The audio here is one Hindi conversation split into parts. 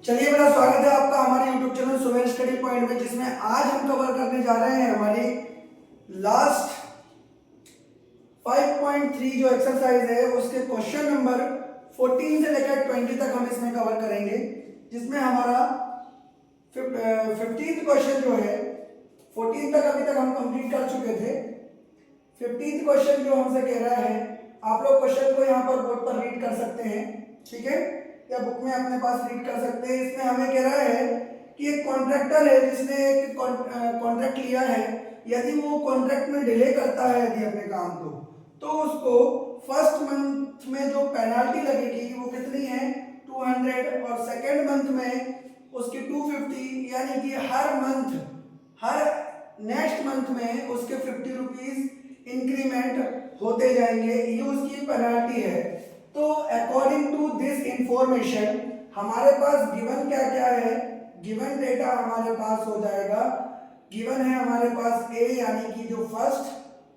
चलिए, बड़ा स्वागत है आपका हमारे YouTube channel Sumer study point में, जिसमें आज हम कवर करने जा रहे हैं हमारी लास्ट 5.3 जो एक्सरसाइज है उसके क्वेश्चन नंबर 14 से लेकर 20 तक हम इसमें कवर करेंगे, जिसमें हमारा 15th क्वेश्चन जो है 14 तक अभी तक हम कंप्लीट कर चुके थे। 15th क्वेश्चन जो हमसे कह रहा है, आप लोग क्वेश्चन को यहाँ पर बोर्ड पर रीड कर सकते हैं, ठीक है, या बुक में अपने पास रीड कर सकते हैं। इसमें हमें कह रहा है कि एक कॉन्ट्रैक्टर है जिसने एक कॉन्ट्रैक्ट लिया है, यदि वो कॉन्ट्रैक्ट में डिले करता है यदि अपने काम को, तो उसको फर्स्ट मंथ में जो पेनाल्टी लगेगी वो कितनी है 200, और सेकेंड मंथ में उसकी 250, यानी कि हर नेक्स्ट मंथ में उसके 50 रुपीज इंक्रीमेंट होते जाएंगे, ये उसकी पेनाल्टी है। तो अकॉर्डिंग टू दिस इंफॉर्मेशन हमारे पास गिवन क्या क्या है, गिवन डेटा हमारे पास हो जाएगा, गिवन है हमारे पास ए, यानी कि जो फर्स्ट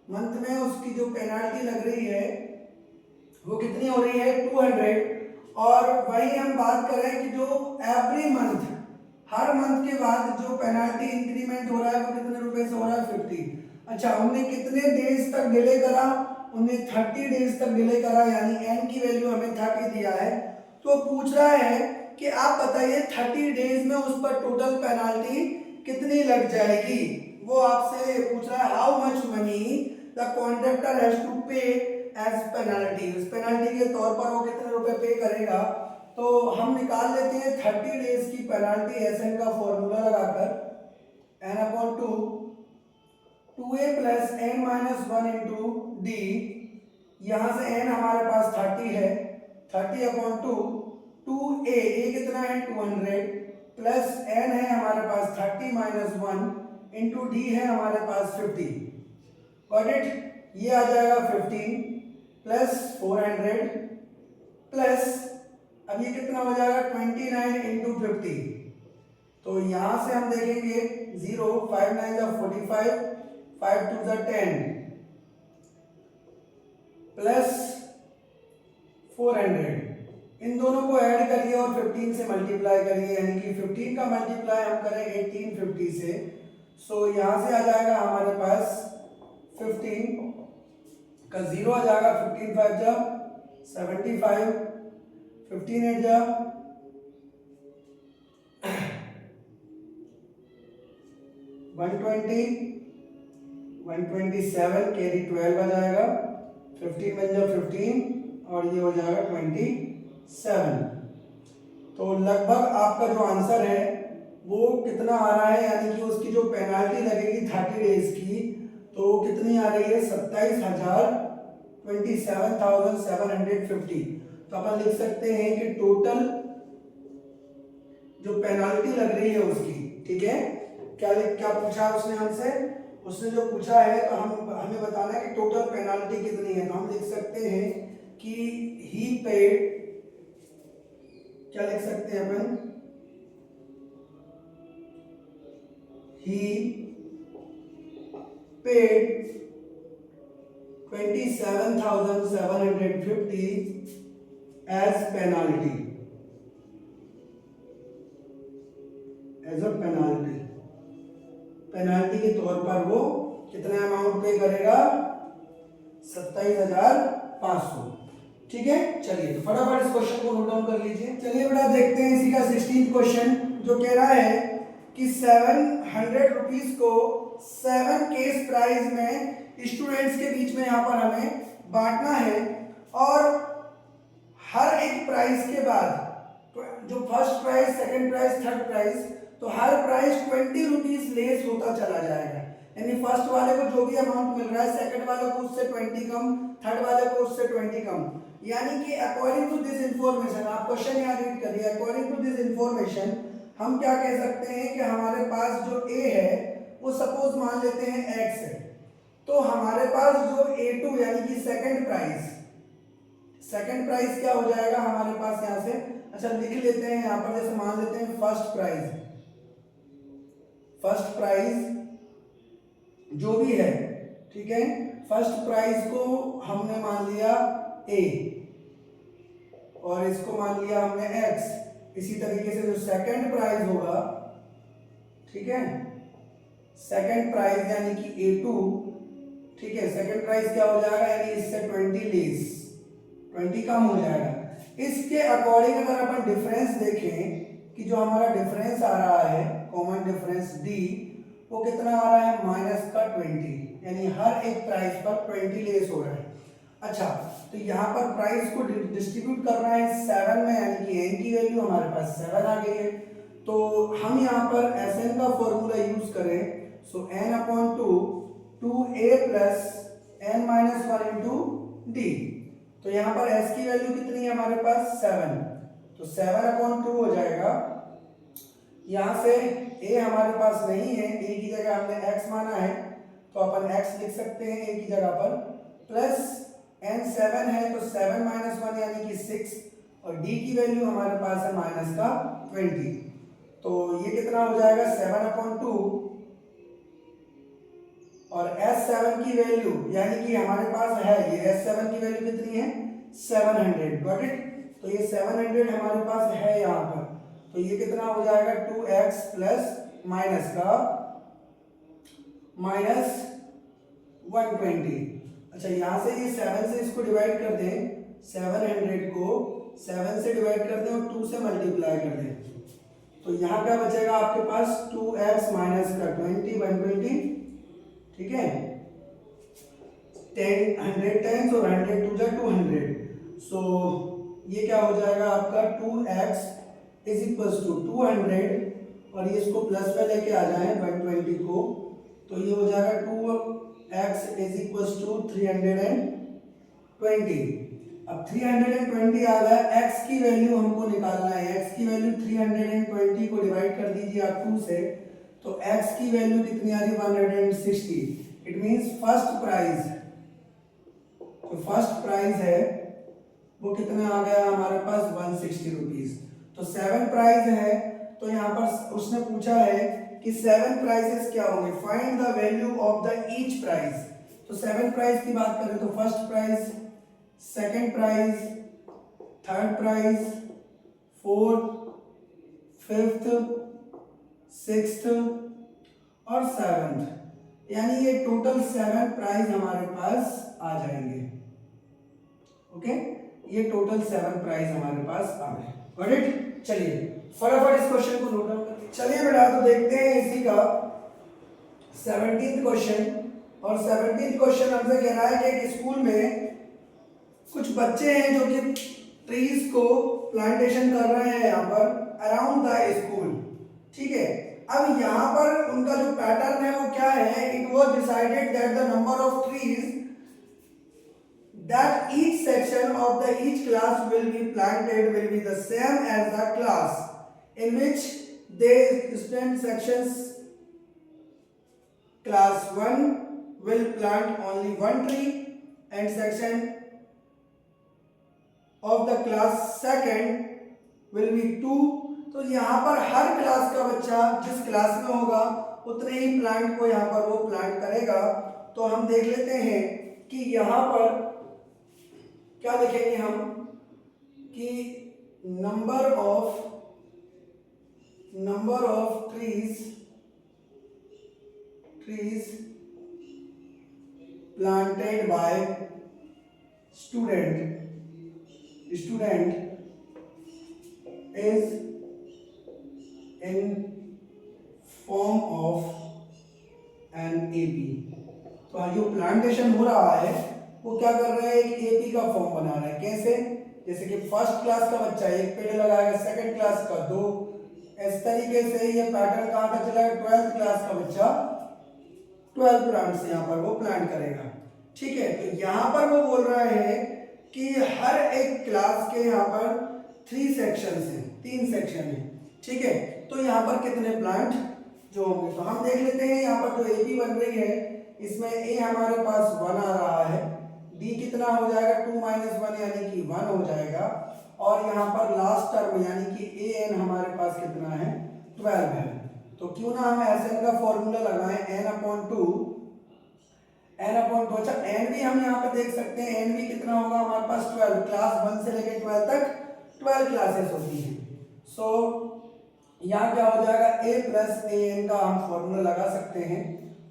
मंथ में उसकी जो पेनाल्टी लग रही है वो कितनी हो रही है 200, और वही हम बात करें कि जो एवरी मंथ हर मंथ के बाद जो पेनाल्टी इंक्रीमेंट हो रहा है वो कितने रुपए से हो रहा है 50। अच्छा, हमने कितने डेज तक डिले करा, उन्हें 30 डेज तक डिले करा, यानी एन की वैल्यू हमें 30 दिया है। तो पूछ रहा है कि आप बताइए 30 डेज में उस पर टोटल पेनाल्टी कितनी लग जाएगी, वो आपसे पूछ रहा है how much money the contractor has to pay as penalty, उस पेनाल्टी के तौर पर वो कितने रुपए पे करेगा। तो हम निकाल लेते हैं 30 डेज की पेनाल्टी एस एन का फॉर्मूला लगाकर N upon 2a plus n minus 1 into D, यहाँ से n हमारे पास 30 है, 30 अपॉन 2a कितना है 200 प्लस n है हमारे पास 30 माइनस 1 इंटू डी है हमारे पास 50। गॉट इट, ये आ जाएगा 15 प्लस 400 प्लस अब ये कितना हो जाएगा 29 इंटू 50। तो यहाँ से हम देखेंगे 0, 5 9 जा 45, 5 2 जा 10 प्लस 400, इन दोनों को ऐड करिए और 15 से मल्टीप्लाई करिए, यानी कि 15 का मल्टीप्लाई हम करें 1850 से। सो यहाँ से आ जाएगा हमारे पास 15 का 0 आ जाएगा, 15 5 जा 75, 15 8 जा 120, 127 कैरी 12 आ जाएगा, 15 बन जा 15 और ये हो जाएगा 27। तो लगभग आपका जो आंसर है वो कितना आ रहा है, यानी कि उसकी जो पेनाल्टी लगेगी 30 डेज की, तो कितनी आ रही है 27,750। तो अपन लिख सकते हैं कि टोटल जो पेनाल्टी लग रही है उसकी, ठीक है, क्या पूछा उसने हमसे, उसने जो पूछा है तो हमें बताना है कि टोटल पेनाल्टी कितनी है। तो हम लिख सकते हैं कि ही पेड, क्या लिख सकते हैं अपन, ही paid 27,750 as penalty, as a penalty, penalty के तौर पर वो कितना अमाउंट पे करेगा 27,500। ठीक है, चलिए तो फटाफट इस क्वेश्चन को नोट डाउन कर लीजिए। चलिए बेटा देखते हैं इसी का 16th क्वेश्चन, जो कह रहा है कि 700 रुपीज को 7 केस प्राइस में स्टूडेंट्स के बीच में यहाँ पर हमें बांटना है, और हर एक प्राइस के बाद जो first price, second price, third price, तो हर प्राइस 20 रुपीज लेस होता चला जाएगा, यानी फर्स्ट वाले को जो भी अमाउंट मिल रहा है सेकंड वाले को उससे 20 कम, थर्ड वाले को उससे 20 कम, यानी कि अकॉर्डिंग टू दिस इंफॉर्मेशन, आप क्वेश्चन यहाँ रीड करिए, अकॉर्डिंग टू दिस इंफॉर्मेशन हम क्या कह सकते हैं कि हमारे पास जो ए है वो सपोज मान लेते हैं एक्स है, तो हमारे पास जो A2 यानी कि सेकंड प्राइस क्या हो जाएगा हमारे पास यहाँ से, अच्छा लिख लेते हैं यहाँ पर, जैसे मान लेते हैं फर्स्ट प्राइस जो भी है, ठीक है, फर्स्ट प्राइस को हमने मान लिया A और इसको मान लिया हमने X, इसी तरीके से जो सेकंड प्राइज होगा, ठीक है, सेकंड प्राइज यानी कि A2, ठीक है, सेकंड प्राइस क्या हो जाएगा, यानी इससे 20 लेस, 20 कम हो जाएगा। इसके अकॉर्डिंग अगर अपन डिफरेंस देखें कि जो हमारा डिफरेंस आ रहा है कॉमन डिफरेंस D, वो कितना आ रहा है, माइनस का 20, यानी हर एक प्राइस पर 20 लेस हो रहा है। अच्छा, तो यहाँ पर प्राइस को डिस्ट्रीब्यूट कर रहा है 7 में, यानी कि n की वैल्यू हमारे पास 7 आ गई है। तो हम यहाँ पर Sn का फॉर्मूला यूज करें, सो n/2 2a plus n minus 1 into D. तो यहाँ पर s की वैल्यू कितनी है हमारे पास, 7, तो 7/2 हो जाएगा। यहाँ से a हमारे पास नहीं है, a की जगह हमने x माना है, तो अपन x लिख सकते हैं a की जगह पर, प्लस n 7 है तो 7 माइनस 1 यानी कि 6, और d की वैल्यू हमारे पास है माइनस का 20। तो ये कितना हो जाएगा, 7/2, और S7 की वैल्यू यानी कि हमारे पास है ये S7 की वैल्यू कितनी है, 700, गॉट इट। तो ये 700 हमारे पास है यहाँ पर, तो ये कितना हो जाएगा, 2x प्लस माइनस का माइनस 120। अच्छा, यहाँ से ये 7 से इसको डिवाइड कर दें, 700 को 7 से डिवाइड कर दें और 2 से मल्टीप्लाई कर दें, तो यहाँ क्या बचेगा आपके पास, 2x माइनस का 20, 120, ठीक है, 100 टेंस और 100 टू जा 200, सो ये क्या हो जाएगा आपका 2x इज इक्वल टू 200, और ये इसको प्लस में लेके आ जाए 120 को, तो ये हो जाएगा 2x इज इक्वल टू 320। अब 320 आ गया, x की वैल्यू हमको निकालना है, x की वैल्यू 320 को डिवाइड कर दीजिए आप 2 से, तो x की वैल्यू कितनी आ रही, 160। इट मींस फर्स्ट प्राइस, तो फर्स्ट प्राइस है वो कितना आ गया हमारे पास, 160 रुपीज। तो 7 प्राइस है, तो यहाँ पर उसने पूछा है कि 7 प्राइसेस क्या होंगे, find the value of the each price. तो 7 प्राइस की बात करें तो first price, second price, third price, fourth, fifth, sixth और सेवंथ, यानी ये टोटल 7 प्राइस हमारे पास आ जाएंगे। ओके, ये टोटल 7 प्राइस हमारे पास आ गए, गॉट इट। चलिए फटाफट इस क्वेश्चन को नोट डाउन करते हैं। चलिए बेटा, तो देखते हैं इसी का 17th क्वेश्चन। और 17th क्वेश्चन हमसे कह रहा है कि एक स्कूल में कुछ बच्चे हैं जो कि ट्रीज को प्लांटेशन कर रहे हैं यहाँ पर अराउंड द स्कूल, ठीक है। अब यहाँ पर उनका जो पैटर्न है वो क्या है, it was decided that the number of trees that each section of the each class will be planted will be the same as the class in which they student sections class 1 will plant only one tree and section of the class second will be 2। तो यहाँ पर हर क्लास का बच्चा जिस क्लास में होगा उतने ही प्लांट को यहाँ पर वो प्लांट करेगा। तो हम देख लेते हैं कि यहाँ पर क्या लिखेंगे हम कि number of trees planted by student is in form of an AP. तो जो प्लांटेशन हो रहा है वो क्या कर रहे हैं, एक एपी का फॉर्म बना रहे हैं। कैसे, जैसे कि फर्स्ट क्लास का बच्चा एक पेड़ लगाएगा, सेकंड क्लास का 2, इस तरीके से ये पैटर्न कहाँ तक चलेगा, 12th क्लास का बच्चा 12 प्लांट्स यहाँ पर वो प्लांट करेगा, ठीक है। तो यहाँ पर वो बोल रहे हैं कि हर एक क्लास के यहाँ पर 3 सेक्शंस हैं, 3 सेक्शन हैं, ठीक है। तो यहाँ पर कितने प्लांट जो होंगे, तो हम देख लेते हैं। यहाँ पर जो एपी बन रही है इसमें ए हमारे पास 1 आ रहा है, डी कितना हो जाएगा 2 - 1 यानी कि 1 हो जाएगा, और यहाँ पर लास्ट टर्म यानी कि ए एन हमारे पास कितना है 12 है। तो क्यों ना हम एस एन का फॉर्मूला लगाएं n/2। अच्छा, एन भी हम यहाँ पे देख सकते हैं, एन भी कितना होगा हमारे पास 12, क्लास 1 से लेकर 12 तक 12 क्लासेस होती हैं। सो यहाँ क्या हो जाएगा, a प्लस ए एन का हम फॉर्मूला लगा सकते हैं।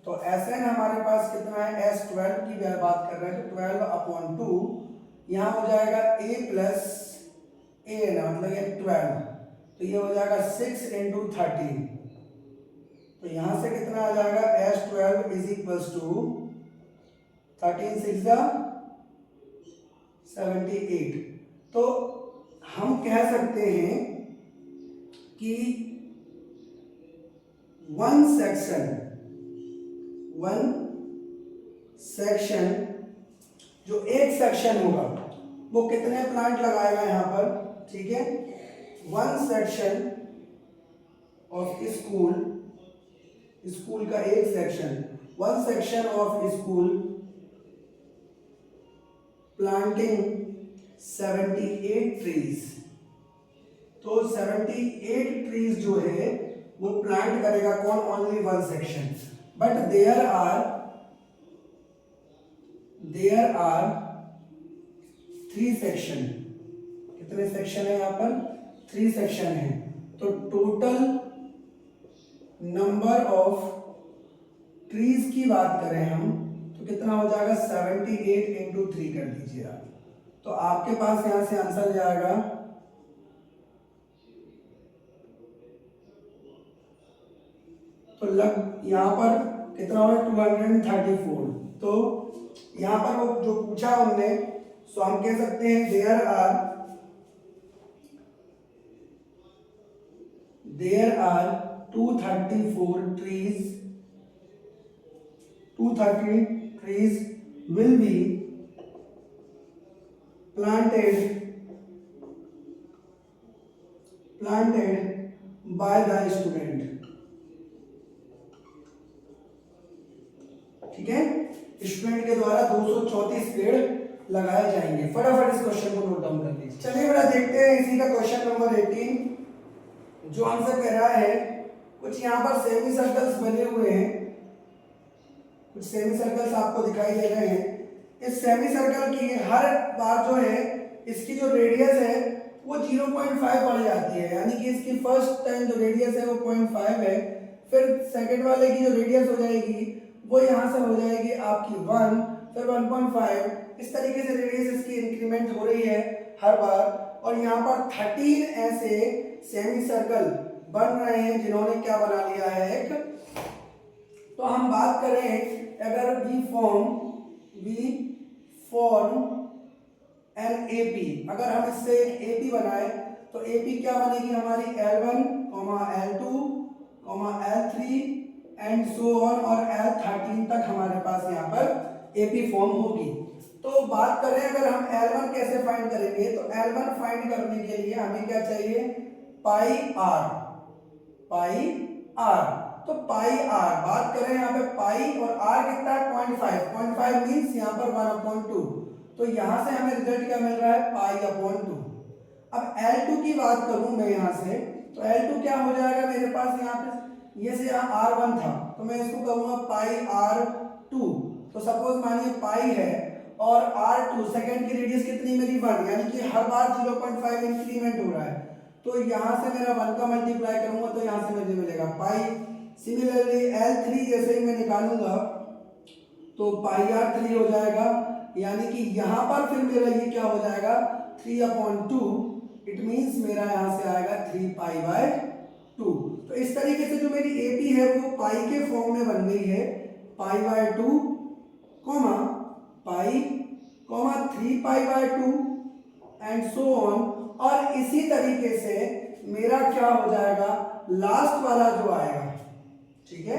तो एस एन हमारे पास कितना है, एस 12 की बात कर रहे हैं तो 12/2 यहाँ हो जाएगा a प्लस ए एन मतलब ये 12, तो ये हो जाएगा 6 × 13। तो यहाँ से कितना आ जाएगा, S12 इज इक्वल्स टू 13 6 78। तो हम कह सकते हैं कि वन सेक्शन जो एक सेक्शन होगा वो कितने प्लांट लगाएगा यहाँ पर, ठीक है। वन सेक्शन ऑफ स्कूल का एक section, one section of school planting 78 trees. तो 78 ट्रीज जो है वो प्लांट करेगा कौन, only one section. But there are 3 section. कितने सेक्शन है यहाँ पर, 3 सेक्शन है। तो टोटल नंबर ऑफ ट्रीज की बात करें हम तो कितना हो जाएगा, 78 × 3 कर दीजिए आप। तो आपके पास यहां से आंसर जाएगा तो यहां पर कितना होगा, 234। तो यहां पर वो जो पूछा हमने, सो हम कह सकते हैं there are 234 trees, 230 trees will be planted by the student। ठीक है, स्टूडेंट के द्वारा 234 पेड़ लगाए जाएंगे। फटाफट इस क्वेश्चन को नोट डाउन कर लीजिए। चलिए बेटा देखते हैं इसी का क्वेश्चन नंबर 18 जो आंसर कह रहा है, कुछ यहाँ पर सेमी सर्कल्स बने हुए हैं, कुछ सेमी सर्कल्स आपको दिखाई दे रहे हैं। इस सेमी सर्कल की हर बार जो है इसकी जो रेडियस है वो 0.5 बढ़ जाती है, यानी कि इसकी फर्स्ट टाइम जो रेडियस है वो 0.5 है, फिर सेकंड वाले की जो रेडियस हो जाएगी वो यहाँ से हो जाएगी आपकी 1, फिर 1.5। इस तरीके से रेडियस इसकी इंक्रीमेंट हो रही है हर बार। और यहाँ पर 13 ऐसे सेमी सर्कल बन रहे हैं जिन्होंने क्या बना लिया है एक। तो हम बात करें अगर वी फॉर्म एन AP, अगर हम इससे एक AP बनाए तो AP क्या बनेगी हमारी, L1, L2, L3 and so on, और L13 तक हमारे पास यहाँ पर AP फॉर्म होगी। तो बात करें अगर हम L1 कैसे फाइंड करेंगे, तो L1 फाइंड करने के लिए हमें क्या चाहिए, पाई r। तो पाई r बात करें यहाँ पे पाई और r कितना है, 0.5 मीन्स यहाँ पर 1/2। तो यहाँ से हमें रिजल्ट क्या मिल रहा है, पाई/2। अब L2 की बात करूं मैं यहाँ से, तो L2 क्या हो जाएगा मेरे पास, यहाँ पे ये से यहाँ R1 था तो मैं इसको कहूँगा पाई R2। तो सपोज मानिए पाई है और R2 सेकेंड की रेडियस कितनी मेरी 1, यानी कि हर बार 0.5 इंक्रीमेंट हो रहा है। तो यहाँ से मेरा 1 का मल्टीप्लाई करूंगा तो यहाँ से मुझे मिलेगा पाई। सिमिलरली L3 जैसे ही मैं निकालूंगा तो पाई R3 हो जाएगा, यानी कि यहाँ पर फिर मेरा ये क्या हो जाएगा 3/2। इट मीन्स मेरा यहाँ से आएगा 3π/2। तो इस तरीके से जो मेरी AP है वो पाई के फॉर्म में बन गई है, π/2, पाई, 3π/2 एंड सो ऑन। और इसी तरीके से मेरा क्या हो जाएगा, लास्ट वाला जो आएगा, ठीक है,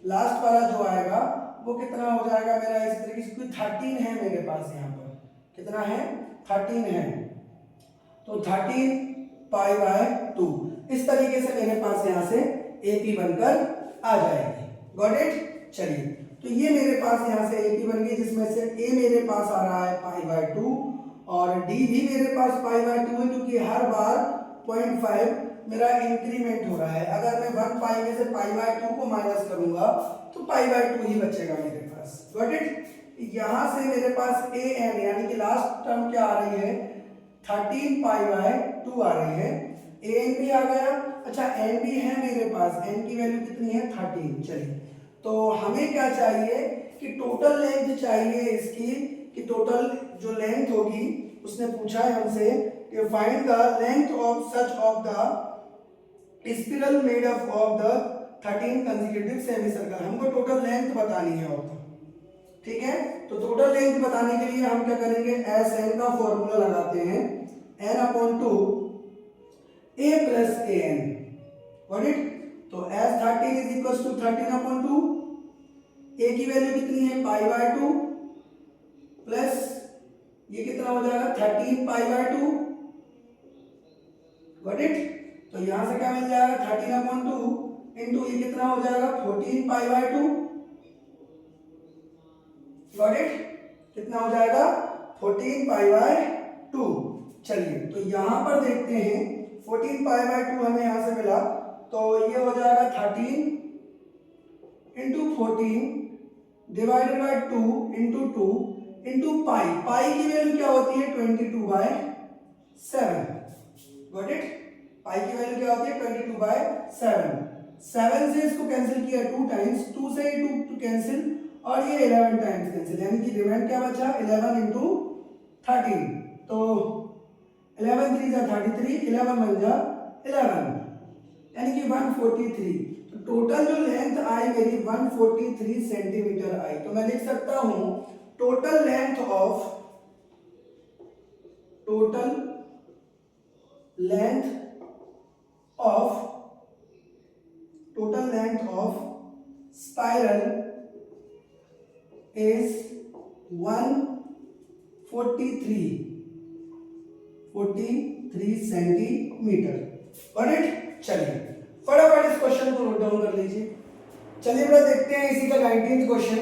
लास्ट वाला जो आएगा वो कितना हो जाएगा मेरा, इस तरीके से 13 है मेरे पास, यहाँ पर कितना है 13 है, तो 13π/2। इस तरीके से मेरे पास यहाँ से AP बनकर आ जाएगी। Got it. चलिए तो ये मेरे पास यहाँ से AP बन गई, जिसमें से A मेरे पास आ रहा है π/2 और D भी मेरे पास π/2 है, क्योंकि हर बार 0.5 मेरा इंक्रीमेंट हो रहा है। अगर मैं 1 पाई में से π/2 को माइनस करूंगा तो π/2 ही बचेगा मेरे पास। Got it. यहाँ से मेरे पास AN यानी कि लास्ट टर्म क्या आ रही है, 13π/2 आ रही है। ए एन भी आ गया। अच्छा एन भी है मेरे पास, एन की वैल्यू कितनी है 13। चलिए तो हमें क्या चाहिए कि टोटल लेंथ चाहिए इसकी, कि टोटल जो लेंथ होगी, उसने पूछा है हमसे कि find the length of such of the spiral made up of the 13 consecutive semicircle. हमको टोटल लेंथ बतानी है और ठीक है। तो टोटल लेंथ बताने के लिए हम क्या करेंगे, एस एन का फॉर्मूला लगाते हैं, n upon two a plus a n, got it. तो S 13 is equal to 13 upon two, a की वैल्यू कितनी है पाई बाय 2 प्लस ये कितना हो जाएगा 13 पाई बाय 2, गॉट इट। तो यहां से क्या मिल जाएगा 13 अपॉन 2 इंटू ये कितना हो जाएगा 14 पाई बाय 2, गॉट इट। कितना हो जाएगा 14 पाई बाय 2। चलिए तो यहां पर देखते हैं 14 पाई बाय 2 हमें यहां से मिला, तो ये हो जाएगा 13 into 14 divided by 2 into 2 into pi. Pi की वैल्यू क्या होती है 22 बाय 7, गॉट इट। पाई की वैल्यू क्या होती है 22 बाय 7। 7 से इसको कैंसिल किया 2 टाइम्स, 2 से 2 कैंसिल और ये 11 टाइम्स कैंसिल, यानी कि रिमाइंड क्या बचा 11 इंटू 13। तो 11 3 जा 33, 11 1 जा 11, यानी कि 143। तो टोटल जो लेंथ आई मेरी 143 सेंटीमीटर आई। तो मैं लिख सकता हूं total length of spiral is 143 centimetre, got it. चलिए फटाफट इस क्वेश्चन को नोट डाउन कर लीजिए। चलिए बड़ा देखते हैं इसी का 19th क्वेश्चन।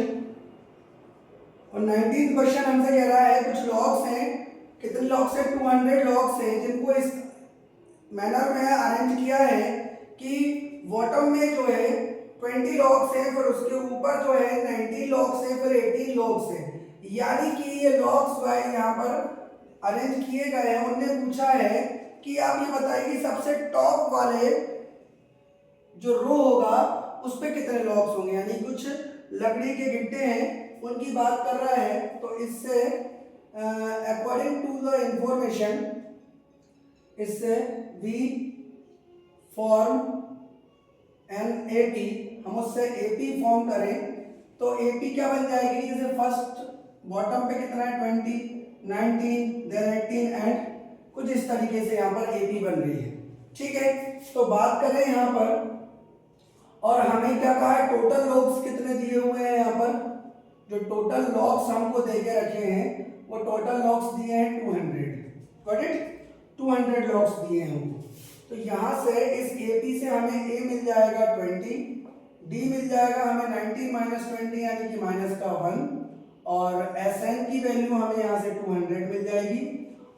और 19th क्वेश्चन हमसे कह रहा है कुछ लॉग्स हैं, कितने लॉग्स हैं 200 लॉग्स हैं, जिनको इस मैनर में अरेंज किया है कि बॉटम में जो है 20 लॉग्स हैं, फिर उसके ऊपर जो है 19 लॉग्स हैं, फिर 18 लॉग्स हैं, यानी कि ये लॉग्स वाइज यहाँ पर अरेंज किए गए हैं। उन्होंने पूछा है कि आप ये बताइए कि सबसे टॉप वाले जो रो होगा उस पे कितने लॉग्स होंगे, यानी कुछ लकड़ी के गिट्टे हैं उनकी बात कर रहा है। तो इससे अकॉर्डिंग टू द इंफॉर्मेशन, इससे वी फॉर्म एन एपी, हम उससे एपी फॉर्म करें तो एपी क्या बन जाएगी, जैसे फर्स्ट बॉटम पे कितना है 20, 19, देन 18 एंड कुछ इस तरीके से यहाँ पर एपी बन रही है, ठीक है। तो बात करें यहाँ पर, और हमें क्या कहा है टोटल लॉग्स कितने दिए हुए हैं, यहाँ पर जो टोटल लॉग्स हमको दे के रखे हैं वो टोटल लॉग्स दिए हैं 200, गॉट इट। 200 लॉग्स दिए हैं हमको। तो यहाँ से इस AP से हमें A मिल जाएगा 20, D मिल जाएगा हमें 19 माइनस 20 यानी कि माइनस का 1, और SN की वैल्यू हमें यहाँ से 200 मिल जाएगी,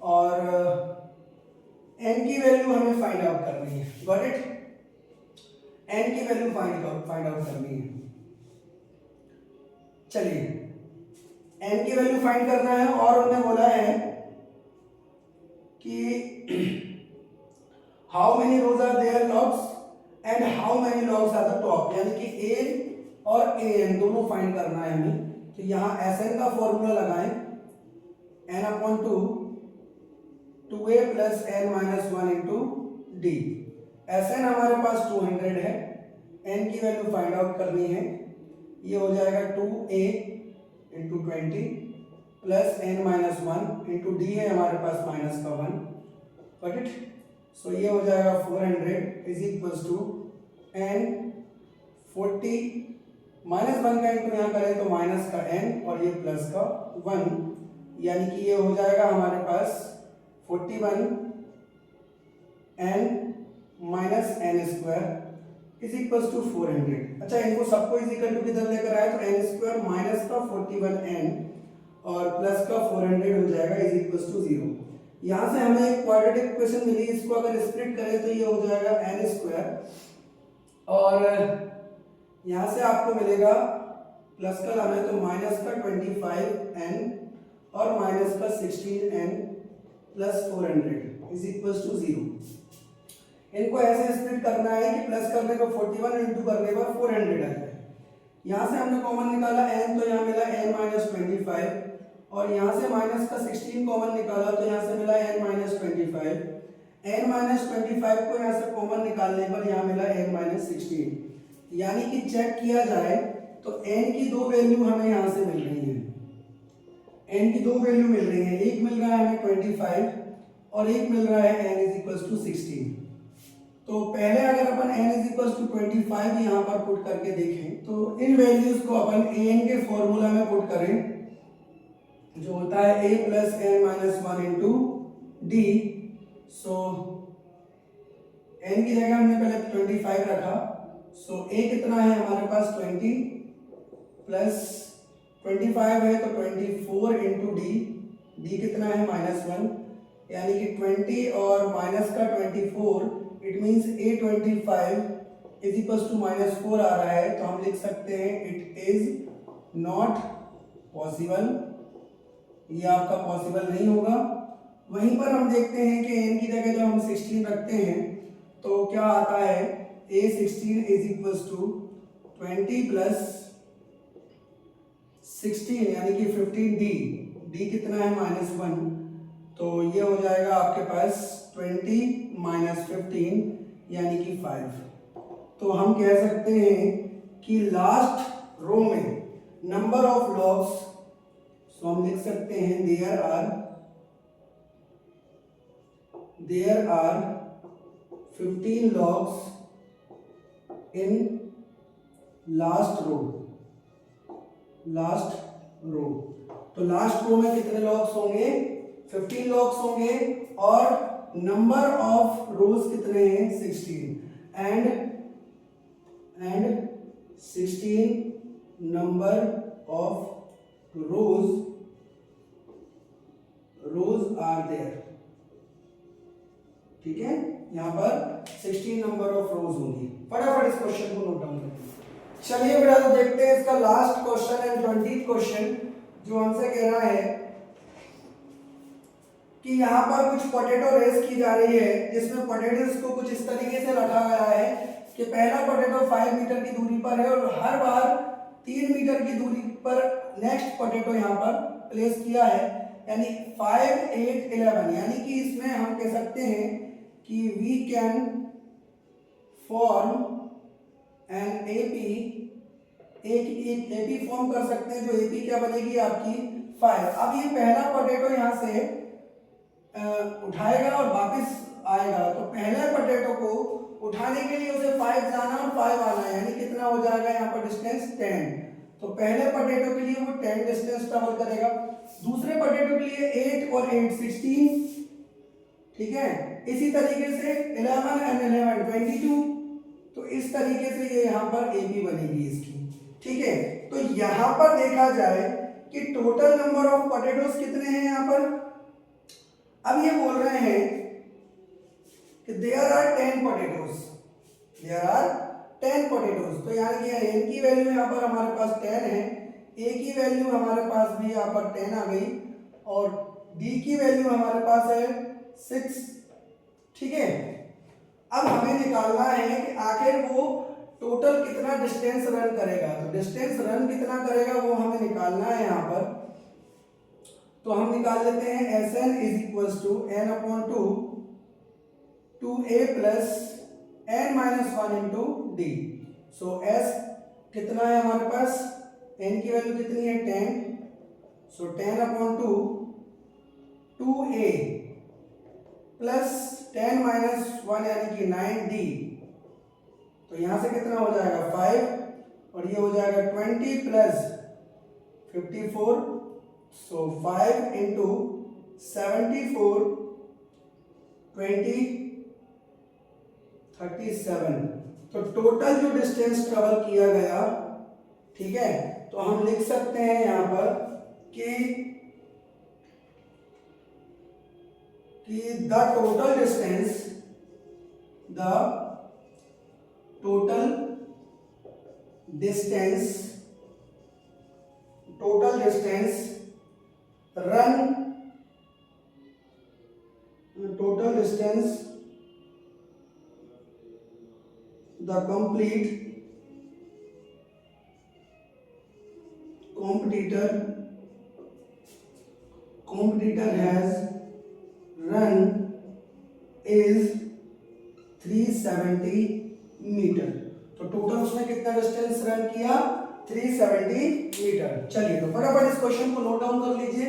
और N की वैल्यू हमें फाइंड आउट करनी है, गॉट इट। N की वैल्यू फाइंड आउट करनी है। चलिए N की वैल्यू फाइंड करना है, और उन्होंने बोला है कि how many rows are there logs and how many logs are the top, यानी कि A और AN दोनों फाइंड करना है हमें। तो यहाँ SN का फॉर्मूला लगाएं, n upon 2a plus n minus 1 into D. SN हमारे पास 200 है, n की वैल्यू फाइंड आउट करनी है, ये हो जाएगा 2a into 20 plus n minus 1 into D है हमारे पास माइनस का 1, गॉट इट। सो ये हो जाएगा 400 is equals to n 40 minus 1 का इंटू यहाँ करें तो माइनस का n और ये प्लस का 1, यानी कि ये हो जाएगा हमारे पास 41 n minus n square is equals to 400। अच्छा इनको सबको इज इक्वल टू किधर लेकर आए तो n स्क्वायर माइनस का 41 n और प्लस का 400 हो जाएगा इज इक्वल्स टू 0। यहाँ से हमें एक क्वाड्रेटिक इक्वेशन मिली, इसको अगर स्प्लिट करें तो ये हो जाएगा n स्क्वायर, और यहाँ से आपको मिलेगा प्लस का लाना है तो माइनस का 25n और माइनस का 16n plus 400 is equals to 0। इनको ऐसे स्प्लिट करना है कि प्लस करने पर 41 इंटू करने पर 400 आ जाए। यहाँ से हमने कॉमन निकाला n, तो यहाँ मिला n माइनस 25, और यहाँ से माइनस का 16 कॉमन निकाला तो यहाँ से मिला n माइनस 25। n माइनस 25 को यहाँ से कॉमन निकालने पर यहाँ मिला n माइनस 16। यानी कि चेक किया जाए तो n की दो वैल्यू हमें यहाँ से मिल रही है, n की दो वैल्यू मिल रही है, एक मिल रहा है हमें 25 और एक मिल रहा है n इज इक्वल टू 16। तो पहले अगर अपन n इज इक्वल टू 25 यहाँ पर पुट करके देखें तो इन वैल्यूज को अपन an के फॉर्मूला में पुट करें, जो होता है a plus n minus 1 into D. So n की जगह हमने पहले 25 रखा, सो a कितना है हमारे पास 20 प्लस 25 है तो 24 इंटू डी, डी कितना है -1, यानी कि 20 और माइनस का 24, it means a25 is equal to -4 आ रहा है, तो हम लिख सकते हैं इट इज नॉट पॉसिबल, ये आपका पॉसिबल नहीं होगा। वहीं पर हम देखते हैं कि n की जगह जब हम 16 रखते हैं तो क्या आता है, a16 is equal to 20 plus 16 यानी कि 15d, d कितना है -1, तो ये हो जाएगा आपके पास 20 माइनस 15 यानी कि 5। तो हम कह सकते हैं कि लास्ट रो में नंबर ऑफ लॉग्स, सो हम लिख सकते हैं there are 15 logs in last row. तो लास्ट रो में कितने लॉग्स होंगे, 15 लॉग्स होंगे, और नंबर ऑफ रोज कितने हैं 16, and 16 number of rows are there. ठीक है, यहां पर 16 नंबर ऑफ रोज होंगी। फटाफट इस क्वेश्चन को नोट डाउन करते हैं। चलिए बेटा, तो देखते हैं इसका last question and 20th question, जो हमसे कह रहा है कि यहाँ पर कुछ पोटैटो रेस की जा रही है, जिसमें पोटैटोस को कुछ इस तरीके से रखा गया है कि पहला पोटैटो 5 मीटर की दूरी पर है और हर बार 3 मीटर की दूरी पर नेक्स्ट पोटैटो यहाँ पर प्लेस किया है, यानी 5, 8, 11। यानी कि इसमें हम कह सकते हैं कि we can form an AP form कर सकते हैं, जो एपी क्या बनेगी आपकी 5। अब ये पहला पोटैटो यहाँ से उठाएगा और वापस आएगा, तो पहले पोटैटो को उठाने के लिए उसे 5 जाना और 5 आना है, यानी कितना हो जाएगा यहाँ पर डिस्टेंस 10। तो पहले पोटैटो के लिए वो 10 डिस्टेंस ट्रेवल करेगा, दूसरे पोटैटो के लिए 8 और 8 16। ठीक है, इसी तरीके से 11 एंड 11 22। तो इस तरीके से ये यहाँ पर एपी बनेगी इसकी। ठीक है, तो यहाँ पर देखा जाए कि टोटल नंबर ऑफ पोटैटोस कितने हैं यहाँ पर। अब ये बोल रहे हैं कि देयर आर 10 पोटैटोस, तो यानी कि n की वैल्यू यहाँ पर हमारे पास 10 है, a की वैल्यू हमारे पास भी यहाँ पर 10 आ गई, और d की वैल्यू हमारे पास है 6। ठीक है, अब हमें निकालना है कि आखिर वो टोटल कितना डिस्टेंस रन करेगा। तो डिस्टेंस रन कितना करेगा वो हमें निकालना है यहाँ पर। तो हम निकाल लेते हैं Sn is equal to n/2 2a plus n minus 1 into D. So S कितना है हमारे पास, n की वैल्यू कितनी है 10, सो 10/2 2a प्लस 10 माइनस 1 यानी कि 9d। तो यहां से कितना हो जाएगा 5, और ये हो जाएगा 20 प्लस 54, सो 5 इंटू 74 20 37। तो टोटल जो डिस्टेंस ट्रेवल किया गया, ठीक है, तो हम लिख सकते हैं यहां पर कि the total distance the competitor has run is 370 metre. तो टोटल उसने कितना डिस्टेंस रन किया? 370 मीटर। चलिए तो फटाफट इस क्वेश्चन को नोट डाउन कर लीजिए।